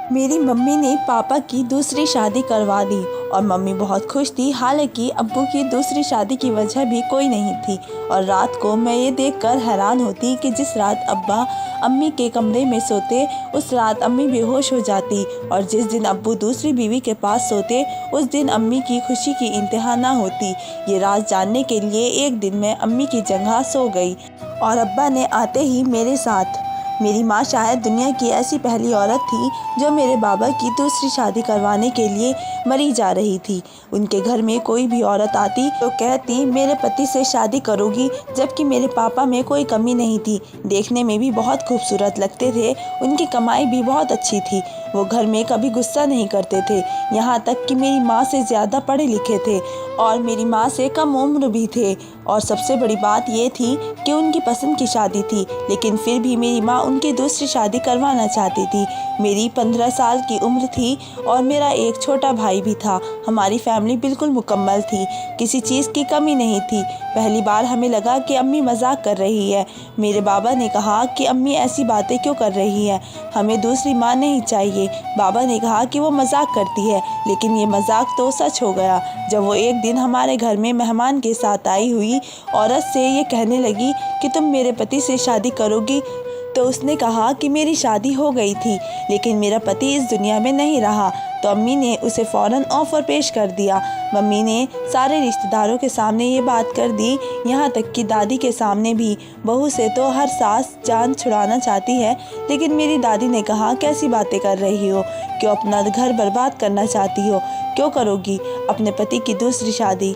मेरी मम्मी ने पापा की दूसरी शादी करवा दी और मम्मी बहुत खुश थी। हालांकि अब्बू की दूसरी शादी की वजह भी कोई नहीं थी। और रात को मैं ये देखकर हैरान होती कि जिस रात अब्बा अम्मी के कमरे में सोते उस रात अम्मी बेहोश हो जाती, और जिस दिन अब्बू दूसरी बीवी के पास सोते उस दिन अम्मी की खुशी की इंतहा ना होती। ये राज जानने के लिए एक दिन मैं अम्मी की जगह सो गई और अब्बा ने आते ही मेरे साथ। मेरी माँ शायद दुनिया की ऐसी पहली औरत थी जो मेरे बाबा की दूसरी शादी करवाने के लिए मरी जा रही थी। उनके घर में कोई भी औरत आती तो कहती मेरे पति से शादी करोगी, जबकि मेरे पापा में कोई कमी नहीं थी। देखने में भी बहुत खूबसूरत लगते थे, उनकी कमाई भी बहुत अच्छी थी। वो घर में कभी गुस्सा नहीं करते थे, यहाँ तक कि मेरी माँ से ज़्यादा पढ़े लिखे थे और मेरी माँ से कम उम्र भी थे। और सबसे बड़ी बात ये थी कि उनकी पसंद की शादी थी, लेकिन फिर भी मेरी माँ उनकी दूसरी शादी करवाना चाहती थी। मेरी 15 साल की उम्र थी और मेरा एक छोटा भाई भी था। हमारी फैमिली बिल्कुल मुकम्मल थी, किसी चीज़ की कमी नहीं थी। पहली बार हमें लगा कि अम्मी मजाक कर रही है। मेरे बाबा ने कहा कि अम्मी ऐसी बातें क्यों कर रही है, हमें दूसरी माँ नहीं चाहिए। बाबा ने कहा कि वो मजाक करती है, लेकिन ये मजाक तो सच हो गया जब वो एक दिन हमारे घर में मेहमान के साथ आई हुई औरत से ये कहने लगी कि तुम मेरे पति से शादी करोगी। तो उसने कहा कि मेरी शादी हो गई थी, लेकिन मेरा पति इस दुनिया में नहीं रहा। तो अम्मी ने उसे फ़ौरन ऑफ़र पेश कर दिया। मम्मी ने सारे रिश्तेदारों के सामने ये बात कर दी, यहाँ तक कि दादी के सामने भी। बहू से तो हर सास जान छुड़ाना चाहती है, लेकिन मेरी दादी ने कहा कैसी बातें कर रही हो, क्यों अपना घर बर्बाद करना चाहती हो, क्यों करोगी अपने पति की दूसरी शादी,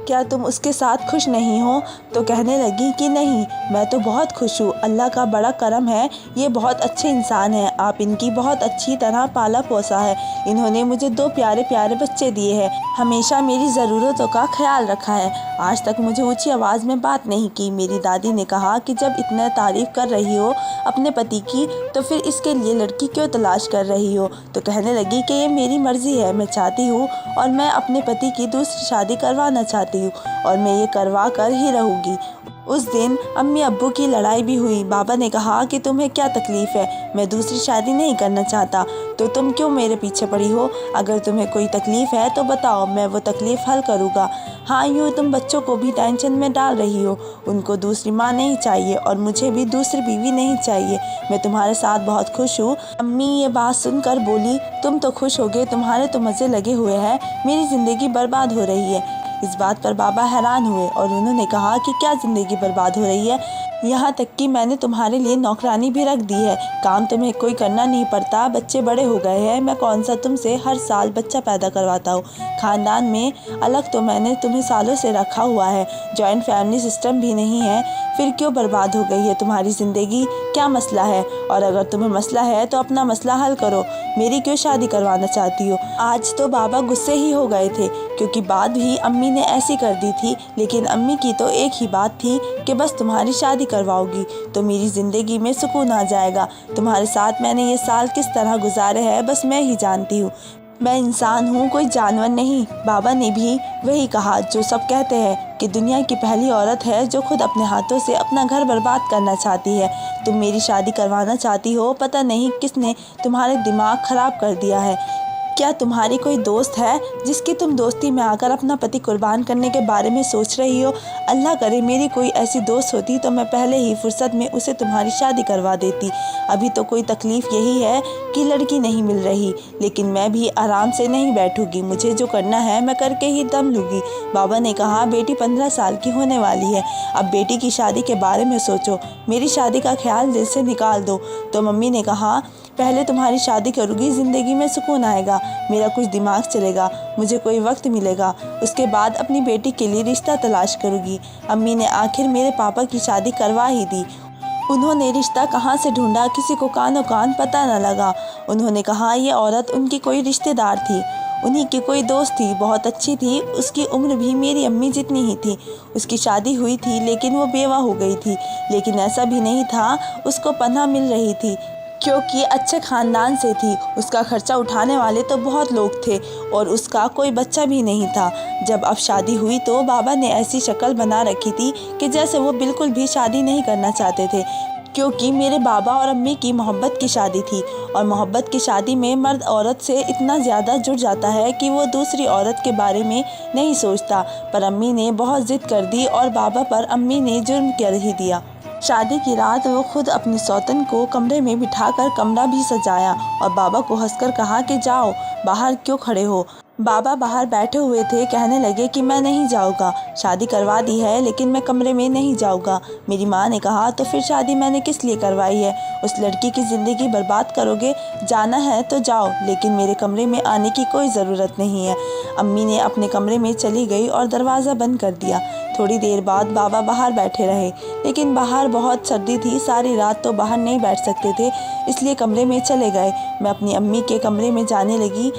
क्या तुम उसके साथ खुश नहीं हो। तो कहने लगी कि नहीं, मैं तो बहुत खुश हूँ, अल्लाह का बड़ा करम है, ये बहुत अच्छे इंसान हैं, आप इनकी बहुत अच्छी तरह पाला पोसा है। इन्होंने मुझे 2 प्यारे प्यारे बच्चे दिए हैं, हमेशा मेरी ज़रूरतों का ख्याल रखा है, आज तक मुझे ऊंची आवाज़ में बात नहीं की। मेरी दादी ने कहा कि जब इतना तारीफ़ कर रही हो अपने पति की, तो फिर इसके लिए लड़की क्यों तलाश कर रही हो। तो कहने लगी कि ये मेरी मर्ज़ी है, मैं चाहती हूँ और मैं अपने पति की दूसरी शादी करवाना चाहती हूँ और मैं ये करवा कर ही रहूँगी। उस दिन अम्मी अब्बू की लड़ाई भी हुई। बाबा ने कहा कि तुम्हें क्या तकलीफ़ है, मैं दूसरी शादी नहीं करना चाहता, तो तुम क्यों मेरे पीछे पड़ी हो। अगर तुम्हें कोई तकलीफ़ है तो बताओ, मैं वो तकलीफ़ हल करूँगा। हाँ, यूँ तुम बच्चों को भी टेंशन में डाल रही हो, उनको दूसरी माँ नहीं चाहिए और मुझे भी दूसरी बीवी नहीं चाहिए, मैं तुम्हारे साथ बहुत खुश हूँ। अम्मी ये बात सुनकर बोली, तुम तो खुश हो गए, तुम्हारे तो मज़े लगे हुए हैं, मेरी ज़िंदगी बर्बाद हो रही है। इस बात पर बाबा हैरान हुए और उन्होंने कहा कि क्या ज़िंदगी बर्बाद हो रही है, यहाँ तक कि मैंने तुम्हारे लिए नौकरानी भी रख दी है, काम तुम्हें कोई करना नहीं पड़ता, बच्चे बड़े हो गए हैं, मैं कौन सा तुमसे हर साल बच्चा पैदा करवाता हूँ। ख़ानदान में अलग तो मैंने तुम्हें सालों से रखा हुआ है, जॉइंट फैमिली सिस्टम भी नहीं है, फिर क्यों बर्बाद हो गई है तुम्हारी ज़िंदगी, क्या मसला है। और अगर तुम्हें मसला है तो अपना मसला हल करो, मेरी क्यों शादी करवाना चाहती हो। आज तो बाबा गुस्से ही हो गए थे, क्योंकि बात भी अम्मी ने ऐसी कर दी थी, लेकिन अम्मी की तो एक ही बात थी कि बस तुम्हारी शादी करवाओगी तो मेरी ज़िंदगी में सुकून आ जाएगा। तुम्हारे साथ मैंने ये साल किस तरह गुजारे हैं बस मैं ही जानती हूँ, मैं इंसान हूँ, कोई जानवर नहीं। बाबा ने भी वही कहा जो सब कहते हैं कि दुनिया की पहली औरत है जो खुद अपने हाथों से अपना घर बर्बाद करना चाहती है। तुम मेरी शादी करवाना चाहती हो, पता नहीं किसने तुम्हारे दिमाग ख़राब कर दिया है। क्या तुम्हारी कोई दोस्त है जिसकी तुम दोस्ती में आकर अपना पति कुर्बान करने के बारे में सोच रही हो। अल्लाह करे मेरी कोई ऐसी दोस्त होती तो मैं पहले ही फुर्सत में उसे तुम्हारी शादी करवा देती। अभी तो कोई तकलीफ़ यही है कि लड़की नहीं मिल रही, लेकिन मैं भी आराम से नहीं बैठूंगी, मुझे जो करना है मैं करके ही दम लूँगी। बाबा ने कहा बेटी 15 साल की होने वाली है, अब बेटी की शादी के बारे में सोचो, मेरी शादी का ख्याल दिल से निकाल दो। तो मम्मी ने कहा पहले तुम्हारी शादी करूँगी, ज़िंदगी में सुकून आएगा, मेरा कुछ दिमाग चलेगा, मुझे कोई वक्त मिलेगा, उसके बाद अपनी बेटी के लिए रिश्ता तलाश करूँगी। अम्मी ने आखिर मेरे पापा की शादी करवा ही दी। उन्होंने रिश्ता कहाँ से ढूंढा, किसी को कानों कान पता न लगा। उन्होंने कहा ये औरत उनकी कोई रिश्तेदार थी, उन्हीं की कोई दोस्त थी, बहुत अच्छी थी, उसकी उम्र भी मेरी अम्मी जितनी ही थी। उसकी शादी हुई थी लेकिन वो बेवा हो गई थी, लेकिन ऐसा भी नहीं था, उसको पनाह मिल रही थी क्योंकि अच्छे ख़ानदान से थी। उसका खर्चा उठाने वाले तो बहुत लोग थे और उसका कोई बच्चा भी नहीं था। जब अब शादी हुई तो बाबा ने ऐसी शक्ल बना रखी थी कि जैसे वो बिल्कुल भी शादी नहीं करना चाहते थे, क्योंकि मेरे बाबा और अम्मी की मोहब्बत की शादी थी और मोहब्बत की शादी में मर्द औरत से इतना ज़्यादा जुड़ जाता है कि वो दूसरी औरत के बारे में नहीं सोचता। पर अम्मी ने बहुत ज़िद कर दी और बाबा पर अम्मी ने जुर्म कर ही दिया। शादी की रात वो खुद अपनी सौतन को कमरे में बिठाकर कमरा भी सजाया और बाबा को हंसकर कहा कि जाओ, बाहर क्यों खड़े हो। बाबा बाहर बैठे हुए थे, कहने लगे कि मैं नहीं जाऊँगा, शादी करवा दी है लेकिन मैं कमरे में नहीं जाऊँगा। मेरी माँ ने कहा तो फिर शादी मैंने किस लिए करवाई है, उस लड़की की ज़िंदगी बर्बाद करोगे, जाना है तो जाओ लेकिन मेरे कमरे में आने की कोई ज़रूरत नहीं है। अम्मी ने अपने कमरे में चली गई और दरवाज़ा बंद कर दिया। थोड़ी देर बाद बाबा बाहर बैठे रहे, लेकिन बाहर बहुत सर्दी थी, सारी रात तो बाहर नहीं बैठ सकते थे, इसलिए कमरे में चले गए। मैं अपनी अम्मी के कमरे में जाने लगी।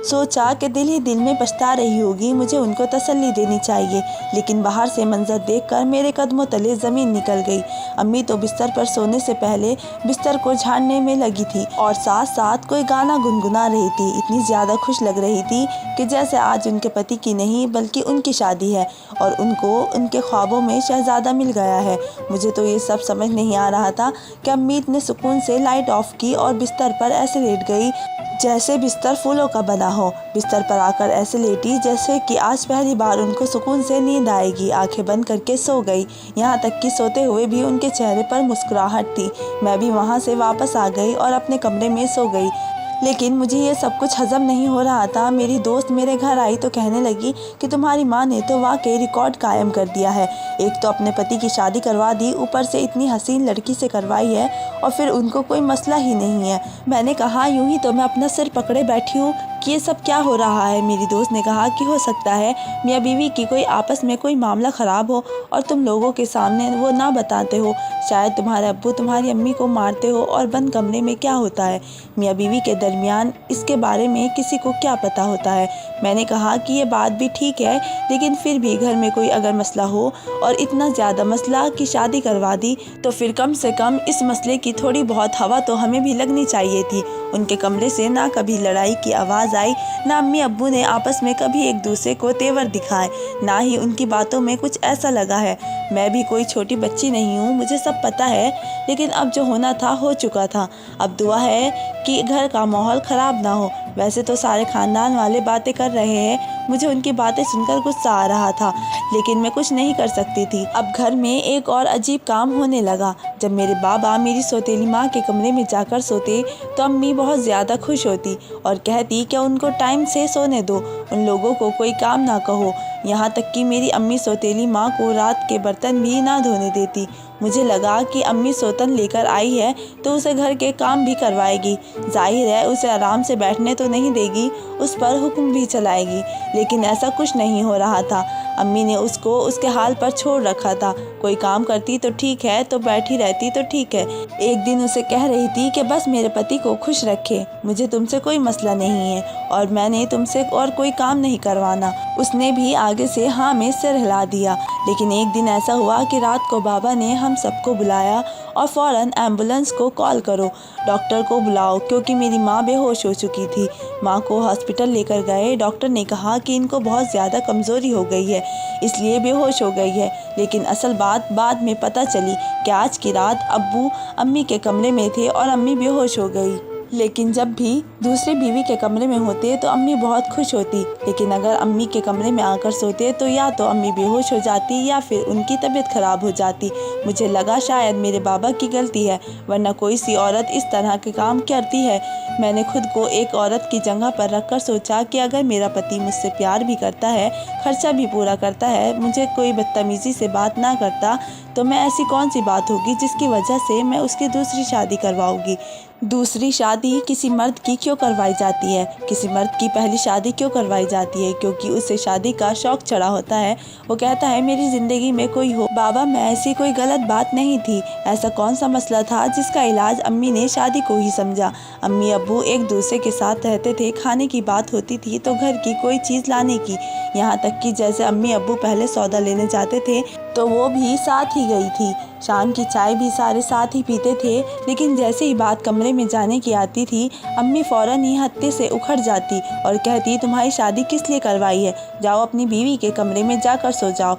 सोचा कि दिल ही दिल में पछता रही होगी, मुझे उनको तसल्ली देनी चाहिए, लेकिन बाहर से मंजर देखकर मेरे कदमों तले ज़मीन निकल गई। अम्मी तो बिस्तर पर सोने से पहले बिस्तर को झाड़ने में लगी थी और साथ साथ कोई गाना गुनगुना रही थी। इतनी ज़्यादा खुश लग रही थी कि जैसे आज उनके पति की नहीं बल्कि उनकी शादी है और उनको उनके ख्वाबों में शहज़ादा मिल गया है। मुझे तो ये सब समझ नहीं आ रहा था कि अम्मी ने सुकून से लाइट ऑफ की और बिस्तर पर ऐसे लेट गई जैसे बिस्तर फूलों का बना हो। बिस्तर पर आकर ऐसे लेटी जैसे कि आज पहली बार उनको सुकून से नींद आएगी। आंखें बंद करके सो गई, यहाँ तक कि सोते हुए भी उनके चेहरे पर मुस्कुराहट थी। मैं भी वहाँ से वापस आ गई और अपने कमरे में सो गई, लेकिन मुझे ये सब कुछ हजम नहीं हो रहा था। मेरी दोस्त मेरे घर आई तो कहने लगी कि तुम्हारी माँ ने तो वाकई रिकॉर्ड कायम कर दिया है। एक तो अपने पति की शादी करवा दी, ऊपर से इतनी हसीन लड़की से करवाई है और फिर उनको कोई मसला ही नहीं है। मैंने कहा यूं ही तो मैं अपना सिर पकड़े बैठी हूँ कि ये सब क्या हो रहा है। मेरी दोस्त ने कहा कि हो सकता है मियाँ बीवी की कोई आपस में कोई मामला ख़राब हो और तुम लोगों के सामने वो ना बताते हो। शायद तुम्हारे अब्बू तुम्हारी अम्मी को मारते हो और बंद कमरे में क्या होता है, मियाँ बीवी के दरमियान इसके बारे में किसी को क्या पता होता है। मैंने कहा कि ये बात भी ठीक है, लेकिन फिर भी घर में कोई अगर मसला हो और इतना ज़्यादा मसला कि शादी करवा दी, तो फिर कम से कम इस मसले की थोड़ी बहुत हवा तो हमें भी लगनी चाहिए थी। उनके कमरे से ना कभी लड़ाई की आवाज़ आई, ना अम्मी अब्बू ने आपस में कभी एक दूसरे को तेवर दिखाए, ना ही उनकी बातों में कुछ ऐसा लगा है। मैं भी कोई छोटी बच्ची नहीं हूँ, मुझे सब पता है, लेकिन अब जो होना था हो चुका था। अब दुआ है कि घर का माहौल ख़राब ना हो। वैसे तो सारे ख़ानदान वाले बातें कर रहे हैं, मुझे उनकी बातें सुनकर गुस्सा आ रहा था, लेकिन मैं कुछ नहीं कर सकती थी। अब घर में एक और अजीब काम होने लगा। जब मेरे बाबा मेरी सौतेली माँ के कमरे में जाकर सोते तो अम्मी बहुत ज़्यादा खुश होती और कहती कि उनको टाइम से सोने दो, उन लोगों को कोई काम ना कहो। यहाँ तक कि मेरी अम्मी सौतेली माँ को रात के बर्तन भी ना धोने देती। मुझे लगा कि अम्मी सौतन लेकर आई है तो उसे घर के काम भी करवाएगी, जाहिर है उसे आराम से बैठने तो नहीं देगी, उस पर हुक्म भी चलाएगी। लेकिन ऐसा कुछ नहीं हो रहा था। अम्मी ने उसको उसके हाल पर छोड़ रखा था। कोई काम करती तो ठीक है, तो बैठी रहती तो ठीक है। एक दिन उसे कह रही थी कि बस मेरे पति को खुश रखे, मुझे तुमसे कोई मसला नहीं है और मैंने तुमसे और कोई काम नहीं करवाना। उसने भी आगे से हाँ में सिर हिला दिया। लेकिन एक दिन ऐसा हुआ कि रात को बाबा ने हम सबको बुलाया और फ़ौरन एम्बुलेंस को कॉल करो, डॉक्टर को बुलाओ, क्योंकि मेरी माँ बेहोश हो चुकी थी। माँ को हॉस्पिटल लेकर गए। डॉक्टर ने कहा कि इनको बहुत ज़्यादा कमज़ोरी हो गई है, इसलिए बेहोश हो गई है। लेकिन असल बात बाद में पता चली कि आज की रात अब्बू अम्मी के कमरे में थे और अम्मी बेहोश हो गई। लेकिन जब भी दूसरी बीवी के कमरे में होते तो अम्मी बहुत खुश होती, लेकिन अगर अम्मी के कमरे में आकर सोते तो या तो अम्मी बेहोश हो जाती या फिर उनकी तबीयत ख़राब हो जाती। मुझे लगा शायद मेरे बाबा की गलती है, वरना कोई सी औरत इस तरह के काम करती है। मैंने खुद को एक औरत की जगह पर रखकर सोचा कि अगर मेरा पति मुझसे प्यार भी करता है, खर्चा भी पूरा करता है, मुझे कोई बदतमीज़ी से बात ना करता, तो मैं ऐसी कौन सी बात होगी जिसकी वजह से मैं उसकी दूसरी शादी करवाऊँगी। दूसरी शादी किसी मर्द की क्यों करवाई जाती है? किसी मर्द की पहली शादी क्यों करवाई जाती है? क्योंकि उसे शादी का शौक़ चढ़ा होता है। वो कहता है मेरी ज़िंदगी में कोई हो। बाबा में ऐसी कोई गलत बात नहीं थी। ऐसा कौन सा मसला था जिसका इलाज अम्मी ने शादी को ही समझा? अम्मी अब्बू एक दूसरे के साथ रहते थे, खाने की बात होती थी तो घर की कोई चीज़ लाने की, यहाँ तक कि जैसे अम्मी अब्बू पहले सौदा लेने जाते थे तो वो भी साथ ही गई थी। शाम की चाय भी सारे साथ ही पीते थे। लेकिन जैसे ही बात कमरे में जाने की आती थी, अम्मी फ़ौरन ही हत्थे से उखड़ जाती और कहती तुम्हारी शादी किस लिए करवाई है, जाओ अपनी बीवी के कमरे में जाकर सो जाओ।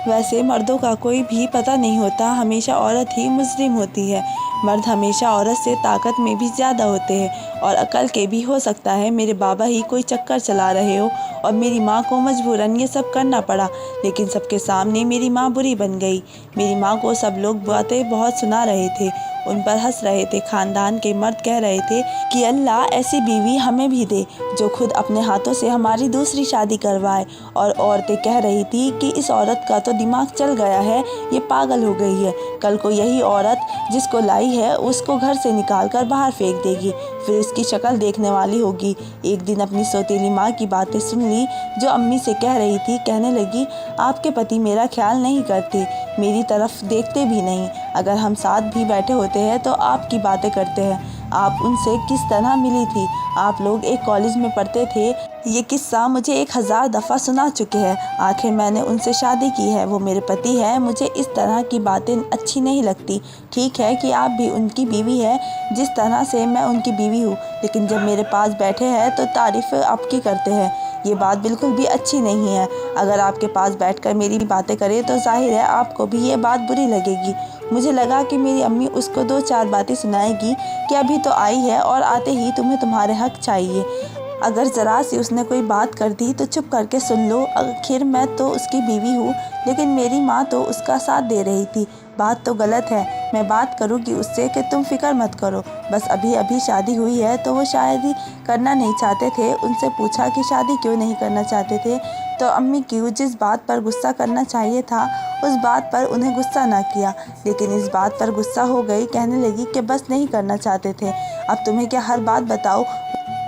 वैसे मर्दों का कोई भी पता नहीं होता, हमेशा औरत ही मुजरिम होती है। मर्द हमेशा औरत से ताकत में भी ज़्यादा होते हैं और अकल के भी। हो सकता है मेरे बाबा ही कोई चक्कर चला रहे हो और मेरी माँ को मजबूरन ये सब करना पड़ा, लेकिन सबके सामने मेरी माँ बुरी बन गई। मेरी माँ को सब लोग बातें बहुत सुना रहे थे, उन पर हंस रहे थे। खानदान के मर्द कह रहे थे कि अल्लाह ऐसी बीवी हमें भी दे जो खुद अपने हाथों से हमारी दूसरी शादी करवाए। और औरतें कह रही थी कि इस औरत का तो दिमाग चल गया है, ये पागल हो गई है। कल को यही औरत जिसको लाई है उसको घर से निकाल कर बाहर फेंक देगी, फिर इसकी शक्ल देखने वाली होगी। एक दिन अपनी सौतेली माँ की बातें सुन ली जो अम्मी से कह रही थी। कहने लगी, आपके पति मेरा ख्याल नहीं करते, मेरी तरफ देखते भी नहीं। अगर हम साथ भी बैठे होते हैं तो आपकी बातें करते हैं। आप उनसे किस तरह मिली थी? आप लोग एक कॉलेज में पढ़ते थे। ये किस्सा मुझे 1000 दफ़ा सुना चुके हैं। आखिर मैंने उनसे शादी की है, वो मेरे पति है। मुझे इस तरह की बातें अच्छी नहीं लगती। ठीक है कि आप भी उनकी बीवी है जिस तरह से मैं उनकी बीवी हूँ, लेकिन जब मेरे पास बैठे हैं तो तारीफ़ आपकी करते हैं। ये बात बिल्कुल भी अच्छी नहीं है। अगर आपके पास बैठकर मेरी बातें करे तो जाहिर है आपको भी ये बात बुरी लगेगी। मुझे लगा कि मेरी अम्मी उसको 2-4 बातें सुनाएगी कि अभी तो आई है और आते ही तुम्हें तुम्हारे हक चाहिए। अगर ज़रा सी उसने कोई बात कर दी तो चुप करके सुन लो। आखिर मैं तो उसकी बीवी हूँ, लेकिन मेरी माँ तो उसका साथ दे रही थी। बात तो गलत है। मैं बात करूँगी उससे कि तुम फिक्र मत करो, बस अभी अभी शादी हुई है। तो वो शादी करना नहीं चाहते थे। उनसे पूछा कि शादी क्यों नहीं करना चाहते थे, तो अम्मी की जिस बात पर गुस्सा करना चाहिए था उस बात पर उन्हें गुस्सा ना किया, लेकिन इस बात पर गुस्सा हो गई। कहने लगी कि बस नहीं करना चाहते थे, अब तुम्हें क्या हर बात बताओ।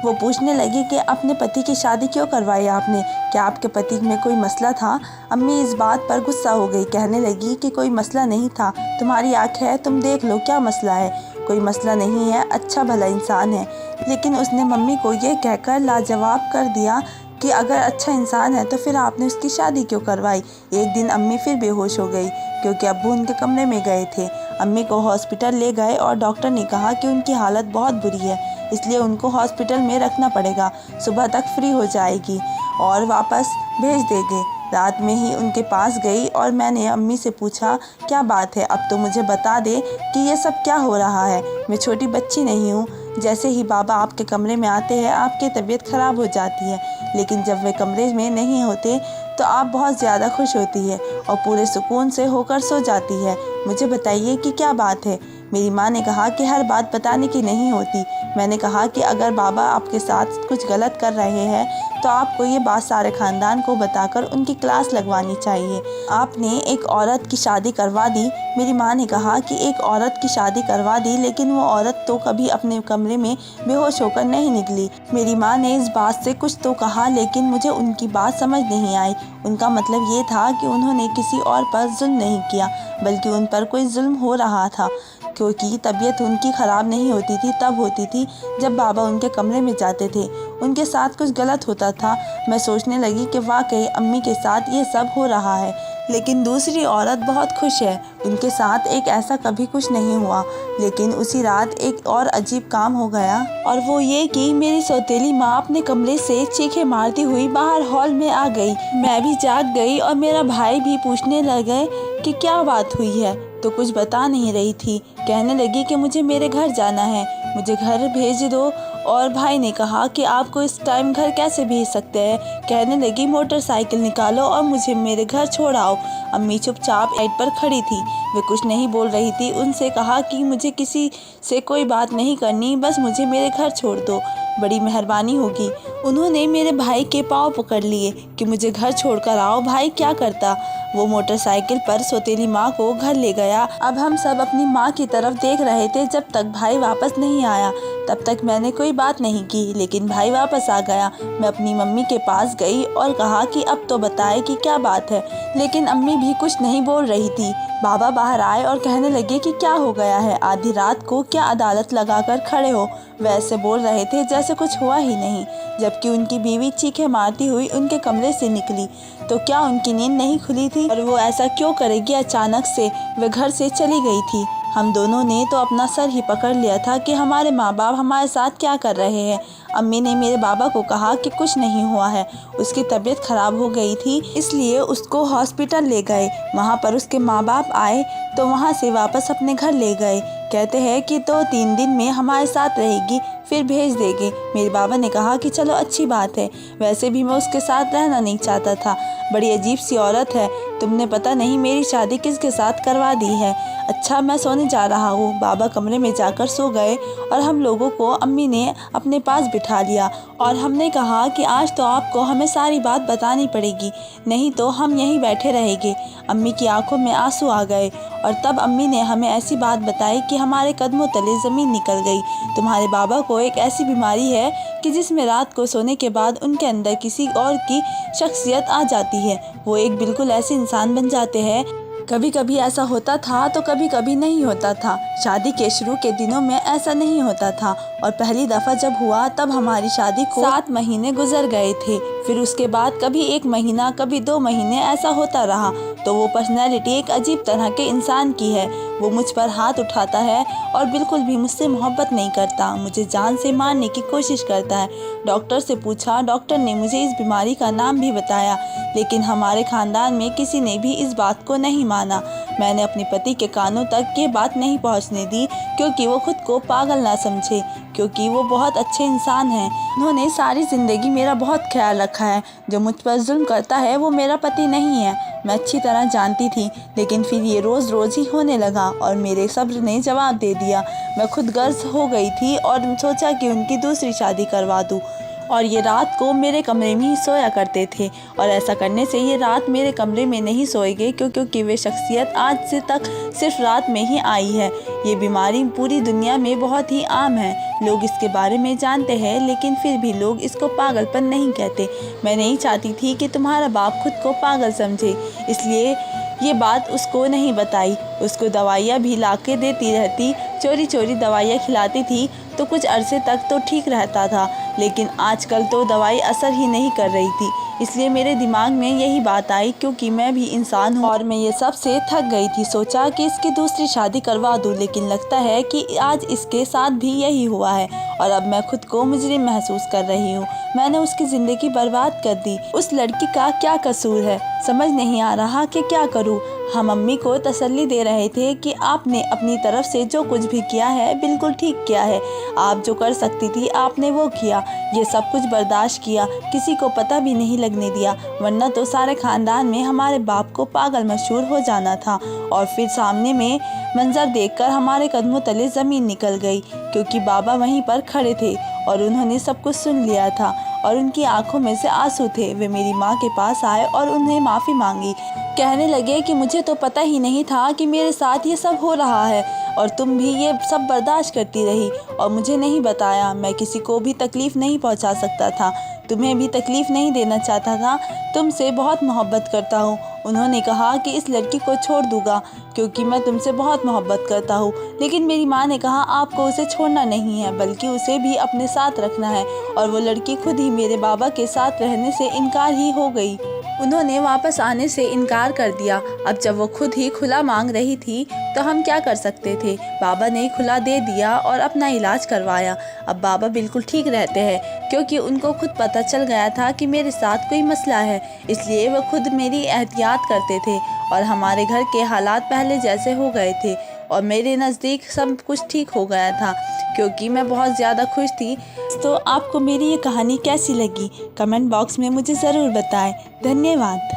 वो पूछने लगी कि अपने पति की शादी क्यों करवाई आपने, क्या आपके पति में कोई मसला था? अम्मी इस बात पर गुस्सा हो गई। कहने लगी कि कोई मसला नहीं था, तुम्हारी आँख है, तुम देख लो क्या मसला है। कोई मसला नहीं है, अच्छा भला इंसान है। लेकिन उसने मम्मी को ये कहकर लाजवाब कर दिया कि अगर अच्छा इंसान है तो फिर आपने उसकी शादी क्यों करवाई। एक दिन अम्मी फिर बेहोश हो गई क्योंकि अब्बू उनके कमरे में गए थे। अम्मी को हॉस्पिटल ले गए और डॉक्टर ने कहा कि उनकी हालत बहुत बुरी है, इसलिए उनको हॉस्पिटल में रखना पड़ेगा। सुबह तक फ्री हो जाएगी और वापस भेज देंगे। रात में ही उनके पास गई और मैंने अम्मी से पूछा, क्या बात है, अब तो मुझे बता दे कि ये सब क्या हो रहा है। मैं छोटी बच्ची नहीं हूँ। जैसे ही बाबा आपके कमरे में आते हैं आपकी तबीयत ख़राब हो जाती है, लेकिन जब वे कमरे में नहीं होते तो आप बहुत ज़्यादा खुश होती है और पूरे सुकून से होकर सो जाती है। मुझे बताइए कि क्या बात है। मेरी माँ ने कहा कि हर बात बताने की नहीं होती। मैंने कहा कि अगर बाबा आपके साथ कुछ गलत कर रहे हैं तो आपको ये बात सारे ख़ानदान को बताकर उनकी क्लास लगवानी चाहिए। आपने एक औरत की शादी करवा दी। मेरी माँ ने कहा कि एक औरत की शादी करवा दी, लेकिन वो औरत तो कभी अपने कमरे में बेहोश होकर नहीं निकली। मेरी माँ ने इस बात से कुछ तो कहा, लेकिन मुझे उनकी बात समझ नहीं आई। उनका मतलब ये था कि उन्होंने किसी और पर जुल्म नहीं किया, बल्कि उन पर कोई जुल्म हो रहा था, क्योंकि तबीयत उनकी ख़राब नहीं होती थी तब होती थी जब बाबा उनके कमरे में जाते थे। उनके साथ कुछ गलत होता था। मैं सोचने लगी कि वाकई अम्मी के साथ ये सब हो रहा है, लेकिन दूसरी औरत बहुत खुश है, उनके साथ एक ऐसा कभी कुछ नहीं हुआ। लेकिन उसी रात एक और अजीब काम हो गया, और वो ये कि मेरी सौतेली माँ अपने कमरे से चीखें मारती हुई बाहर हॉल में आ गई। मैं भी जाग गई और मेरा भाई भी पूछने लगे कि क्या बात हुई है, तो कुछ बता नहीं रही थी। कहने लगी कि मुझे मेरे घर जाना है, मुझे घर भेज दो। और भाई ने कहा कि आपको इस टाइम घर कैसे भेज सकते हैं। कहने लगी मोटरसाइकिल निकालो और मुझे मेरे घर छोड़ आओ। अम्मी चुपचाप साइड पर खड़ी थी, वे कुछ नहीं बोल रही थी। उनसे कहा कि मुझे किसी से कोई बात नहीं करनी, बस मुझे मेरे घर छोड़ दो, बड़ी मेहरबानी होगी। उन्होंने मेरे भाई के पाँव पकड़ लिए कि मुझे घर छोड़कर आओ। भाई क्या करता, वो मोटरसाइकिल पर सौतेली माँ को घर ले गया। अब हम सब अपनी माँ की तरफ देख रहे थे जब तक भाई वापस नहीं आया। तब तक मैंने कोई बात नहीं की, लेकिन भाई वापस आ गया। मैं अपनी मम्मी के पास गई और कहा कि अब तो बताए कि क्या बात है, लेकिन अम्मी भी कुछ नहीं बोल रही थी। बाबा बाहर आए और कहने लगे कि क्या हो गया है, आधी रात को क्या अदालत लगाकर खड़े हो। वैसे बोल रहे थे जैसे कुछ हुआ ही नहीं, जबकि उनकी बीवी चीखें मारती हुई उनके कमरे से निकली। तो क्या उनकी नींद नहीं खुली थी? और वो ऐसा क्यों करेगी? अचानक से वे घर से चली गई थी। हम दोनों ने तो अपना सर ही पकड़ लिया था कि हमारे माँ बाप हमारे साथ क्या कर रहे हैं। अम्मी ने मेरे बाबा को कहा कि कुछ नहीं हुआ है, उसकी तबीयत खराब हो गई थी इसलिए उसको हॉस्पिटल ले गए। वहाँ पर उसके माँ बाप आए तो वहाँ से वापस अपने घर ले गए। कहते हैं कि 2-3 दिन में हमारे साथ रहेगी फिर भेज देंगे। मेरे बाबा ने कहा कि चलो अच्छी बात है, वैसे भी मैं उसके साथ रहना नहीं चाहता था। बड़ी अजीब सी औरत है, तुमने पता नहीं मेरी शादी किसके साथ करवा दी है। अच्छा मैं सोने जा रहा हूँ। बाबा कमरे में जाकर सो गए और हम लोगों को अम्मी ने अपने पास बिठा लिया और हमने कहा कि आज तो आपको हमें सारी बात बतानी पड़ेगी, नहीं तो हम यहीं बैठे रहेंगे। अम्मी की आंखों में आंसू आ गए और तब अम्मी ने हमें ऐसी बात बताई कि हमारे कदमों तले ज़मीन निकल गई। तुम्हारे बाबा को एक ऐसी बीमारी है कि जिसमें रात को सोने के बाद उनके अंदर किसी और की शख्सियत आ जाती है। वो एक बिल्कुल ऐसे इंसान बन जाते हैं। कभी कभी ऐसा होता था तो कभी कभी नहीं होता था। शादी के शुरू के दिनों में ऐसा नहीं होता था और पहली दफ़ा जब हुआ तब हमारी शादी को 7 महीने गुजर गए थे। फिर उसके बाद कभी 1 महीना कभी 2 महीने ऐसा होता रहा। तो वो पर्सनैलिटी एक अजीब तरह के इंसान की है। वो मुझ पर हाथ उठाता है और बिल्कुल भी मुझसे मोहब्बत नहीं करता, मुझे जान से मारने की कोशिश करता है। डॉक्टर से पूछा, डॉक्टर ने मुझे इस बीमारी का नाम भी बताया, लेकिन हमारे ख़ानदान में किसी ने भी इस बात को नहीं माना। मैंने अपने पति के कानों तक ये बात नहीं पहुंचने दी क्योंकि वो खुद को पागल ना समझे, क्योंकि वो बहुत अच्छे इंसान हैं। उन्होंने सारी ज़िंदगी मेरा बहुत ख्याल रखा है। जो मुझ पर जुल्म करता है वो मेरा पति नहीं है, मैं अच्छी तरह जानती थी। लेकिन फिर ये रोज़ रोज़ ही होने लगा और मेरे सब्र ने जवाब दे दिया। मैं खुद गर्ज हो गई थी और सोचा कि उनकी दूसरी शादी करवा दूँ। और ये रात को मेरे कमरे में ही सोया करते थे और ऐसा करने से ये रात मेरे कमरे में नहीं सोएंगे क्योंकि वे शख्सियत आज से तक सिर्फ रात में ही आई है। ये बीमारी पूरी दुनिया में बहुत ही आम है, लोग इसके बारे में जानते हैं लेकिन फिर भी लोग इसको पागलपन नहीं कहते। मैं नहीं चाहती थी कि तुम्हारा बाप खुद को पागल समझे, इसलिए ये बात उसको नहीं बताई। उसको दवाइयाँ भी ला के देती रहती, चोरी चोरी दवाइयाँ खिलाती थी तो कुछ अरसे तक तो ठीक रहता था, लेकिन आजकल तो दवाई असर ही नहीं कर रही थी। इसलिए मेरे दिमाग में यही बात आई क्योंकि मैं भी इंसान हूँ और मैं ये सब से थक गई थी। सोचा कि इसकी दूसरी शादी करवा दूँ, लेकिन लगता है कि आज इसके साथ भी यही हुआ है और अब मैं खुद को मुजरिम महसूस कर रही हूँ। मैंने उसकी ज़िंदगी बर्बाद कर दी। उस लड़की का क्या कसूर है, समझ नहीं आ रहा कि क्या करूँ। हम अम्मी को तसल्ली दे रहे थे कि आपने अपनी तरफ से जो कुछ भी किया है बिल्कुल ठीक किया है, आप जो कर सकती थी आपने वो किया, ये सब कुछ बर्दाश्त किया, किसी को पता भी नहीं लगने दिया, वरना तो सारे ख़ानदान में हमारे बाप को पागल मशहूर हो जाना था। और फिर सामने में मंजर देखकर हमारे कदमों तले ज़मीन निकल गई क्योंकि बाबा वहीं पर खड़े थे और उन्होंने सब कुछ सुन लिया था और उनकी आंखों में से आंसू थे। वे मेरी माँ के पास आए और उन्हें माफ़ी मांगी। कहने लगे कि मुझे तो पता ही नहीं था कि मेरे साथ ये सब हो रहा है और तुम भी ये सब बर्दाश्त करती रही और मुझे नहीं बताया। मैं किसी को भी तकलीफ़ नहीं पहुंचा सकता था, तुम्हें भी तकलीफ़ नहीं देना चाहता था, तुमसे बहुत मोहब्बत करता हूँ। उन्होंने कहा कि इस लड़की को छोड़ दूँगा क्योंकि मैं तुमसे बहुत मोहब्बत करता हूँ, लेकिन मेरी माँ ने कहा आपको उसे छोड़ना नहीं है बल्कि उसे भी अपने साथ रखना है। और वो लड़की खुद ही मेरे बाबा के साथ रहने से इनकार ही हो गई। उन्होंने वापस आने से इनकार कर दिया। अब जब वो खुद ही खुला मांग रही थी तो हम क्या कर सकते थे। बाबा ने खुला दे दिया और अपना इलाज करवाया। अब बाबा बिल्कुल ठीक रहते हैं क्योंकि उनको खुद पता चल गया था कि मेरे साथ कोई मसला है, इसलिए वो खुद मेरी एहतियात करते थे और हमारे घर के हालात पहले जैसे हो गए थे और मेरे नज़दीक सब कुछ ठीक हो गया था क्योंकि मैं बहुत ज़्यादा खुश थी। तो आपको मेरी ये कहानी कैसी लगी कमेंट बॉक्स में मुझे ज़रूर बताएं। धन्यवाद।